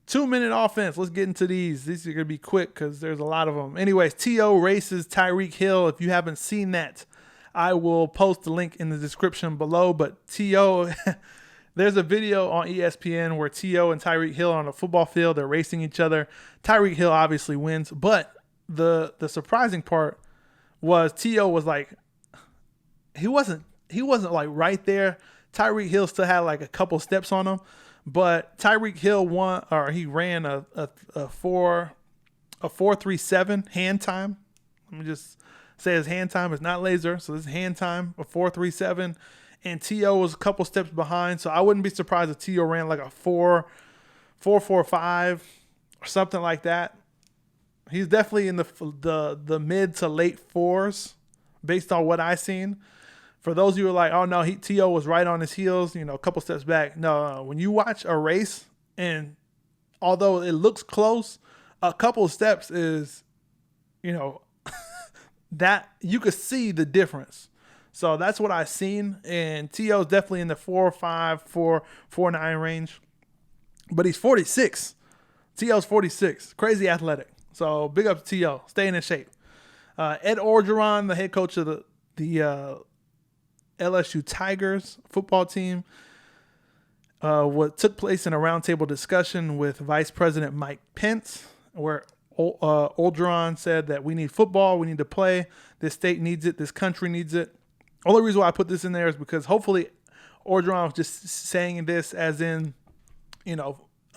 2-minute offense. Let's get into these. These are going to be quick because there's a lot of them. Anyways, T.O. races Tyreek Hill. If you haven't seen that, I will post the link in the description below. But T.O., there's a video on ESPN where T.O. and Tyreek Hill are on a football field. They're racing each other. Tyreek Hill obviously wins. But the surprising part was T.O. was like, he wasn't like right there. Tyreek Hill still had like a couple steps on him. But Tyreek Hill he ran a 4.37 hand time. Let me just say his hand time is not laser, so this is hand time, a 4.37. And T.O. was a couple steps behind, so I wouldn't be surprised if T.O. ran like a 4.45 or something like that. He's definitely in the mid to late fours based on what I've seen. For those of you who are like, oh no, T.O. was right on his heels, a couple steps back. No, when you watch a race, and although it looks close, a couple of steps is, that you could see the difference. So that's what I've seen. And T.O. is definitely in the 4.5, 4.9 range. But he's 46. T.O.'s 46. Crazy athletic. So big up to T.O. Staying in shape. Ed Orgeron, the head coach of the LSU Tigers football team, what took place in a roundtable discussion with Vice President Mike Pence, where Orgeron said that we need football, we need to play, this state needs it, this country needs it. Only reason why I put this in there is because hopefully Orgeron was just saying this as in,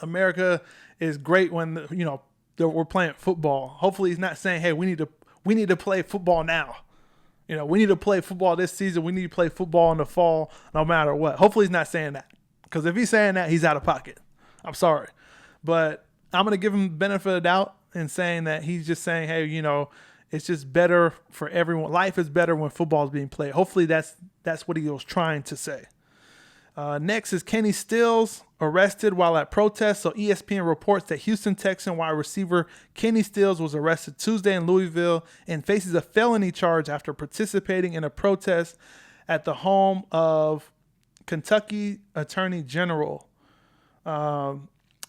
America is great when we're playing football. Hopefully he's not saying, hey, we need to play football now. We need to play football this season. We need to play football in the fall, no matter what. Hopefully he's not saying that. Because if he's saying that, he's out of pocket. I'm sorry. But I'm going to give him the benefit of the doubt in saying that he's just saying, hey, it's just better for everyone. Life is better when football is being played. Hopefully that's what he was trying to say. Next is Kenny Stills arrested while at protest. So ESPN reports that Houston Texan wide receiver Kenny Stills was arrested Tuesday in Louisville and faces a felony charge after participating in a protest at the home of Kentucky Attorney General.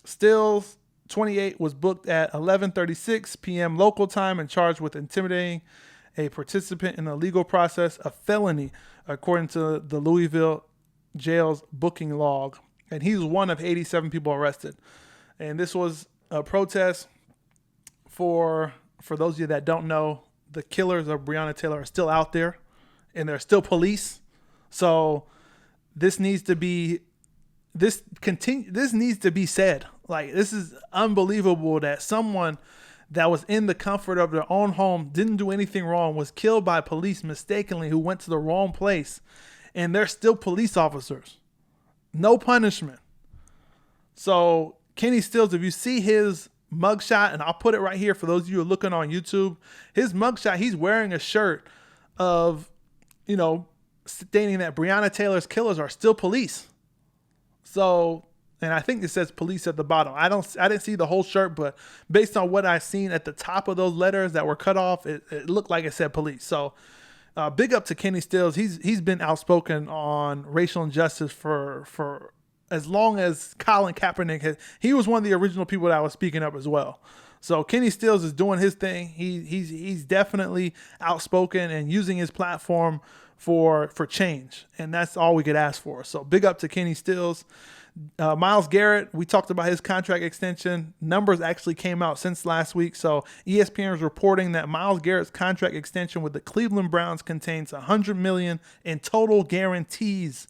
Stills, 28, was booked at 11:36 p.m. local time and charged with intimidating a participant in a legal process, a felony, according to the Louisville jail's booking log. And he's one of 87 people arrested. And this was a protest for those of you that don't know, the killers of Breonna Taylor are still out there and they're still police. So this needs to be said. Like, this is unbelievable that someone that was in the comfort of their own home, didn't do anything wrong, was killed by police mistakenly who went to the wrong place. And they're still police officers. No punishment. So Kenny Stills, if you see his mugshot, and I'll put it right here for those of you who are looking on YouTube, his mugshot, he's wearing a shirt of, stating that Breonna Taylor's killers are still police. So, and I think it says police at the bottom. I didn't see the whole shirt, but based on what I've seen at the top of those letters that were cut off, it looked like it said police. So big up to Kenny Stills. He's been outspoken on racial injustice for as long as Colin Kaepernick he was one of the original people that was speaking up as well. So Kenny Stills is doing his thing. He's definitely outspoken and using his platform for change, and that's all we could ask for. So big up to Kenny Stills. Myles Garrett, we talked about his contract extension. Numbers actually came out since last week. So ESPN is reporting that Myles Garrett's contract extension with the Cleveland Browns contains $100 million in total guarantees,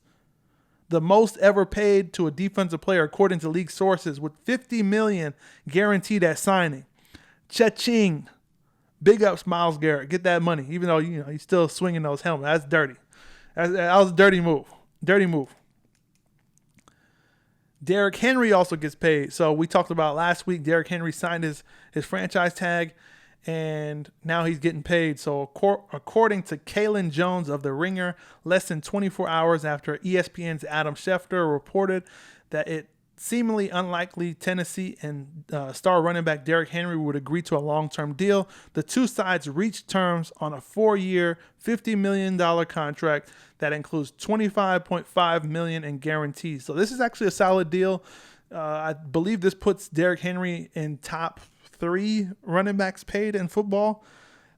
the most ever paid to a defensive player, according to league sources, with $50 million guaranteed at signing. Cha-ching. Big ups, Myles Garrett. Get that money, even though he's still swinging those helmets. That's dirty. That was a dirty move. Dirty move. Derrick Henry also gets paid. So we talked about last week, Derrick Henry signed his franchise tag, and now he's getting paid. So according to Kalen Jones of The Ringer, less than 24 hours after ESPN's Adam Schefter reported that it seemingly unlikely Tennessee and star running back Derrick Henry would agree to a long-term deal, the two sides reached terms on a 4-year, $50 million contract that includes $25.5 million in guarantees. So this is actually a solid deal. I believe this puts Derrick Henry in top 3 running backs paid in football.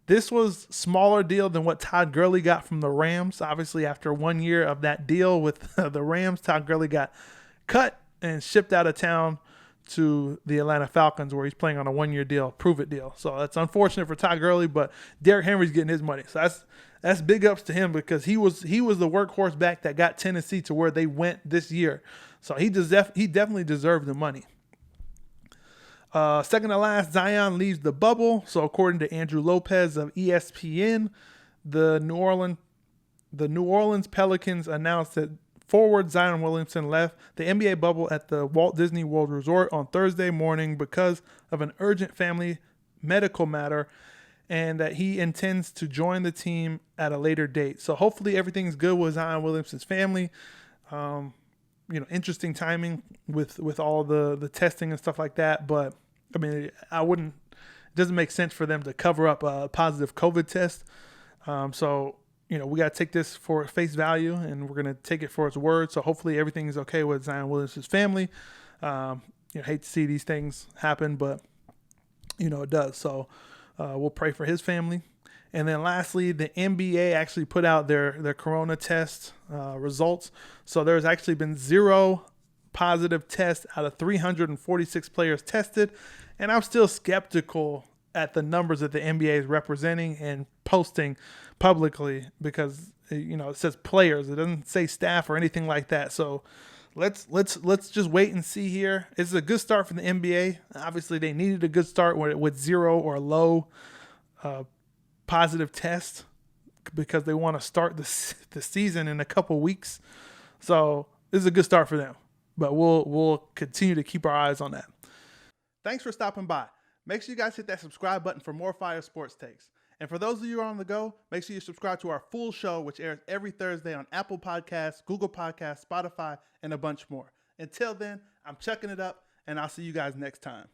This was smaller deal than what Todd Gurley got from the Rams. Obviously, after 1 year of that deal with the Rams, Todd Gurley got cut and shipped out of town to the Atlanta Falcons, where he's playing on a 1-year deal, prove-it deal. So that's unfortunate for Todd Gurley, but Derrick Henry's getting his money. So that's big ups to him, because he was the workhorse back that got Tennessee to where they went this year. So he definitely deserved the money. Second to last, Zion leaves the bubble. So according to Andrew Lopez of ESPN, the New Orleans Pelicans announced that forward Zion Williamson left the NBA bubble at the Walt Disney World Resort on Thursday morning because of an urgent family medical matter, and that he intends to join the team at a later date. So hopefully everything's good with Zion Williamson's family. Interesting timing with all the testing and stuff like that. But I mean, it doesn't make sense for them to cover up a positive COVID test. So we got to take this for face value, and we're going to take it for its word. So hopefully everything is okay with Zion Williamson's family. Hate to see these things happen, but it does. So we'll pray for his family. And then lastly, the NBA actually put out their corona test results. So there's actually been 0 positive tests out of 346 players tested. And I'm still skeptical at the numbers that the NBA is representing and posting publicly, because it says players, it doesn't say staff or anything like that. So let's just wait and see here. It's a good start for the NBA. Obviously, they needed a good start with 0 or low positive tests, because they want to start the season in a couple weeks. So this is a good start for them, but we'll continue to keep our eyes on that. Thanks for stopping by. Make sure you guys hit that subscribe button for more fire sports takes. And for those of you who are on the go, make sure you subscribe to our full show, which airs every Thursday on Apple Podcasts, Google Podcasts, Spotify, and a bunch more. Until then, I'm chucking it up, and I'll see you guys next time.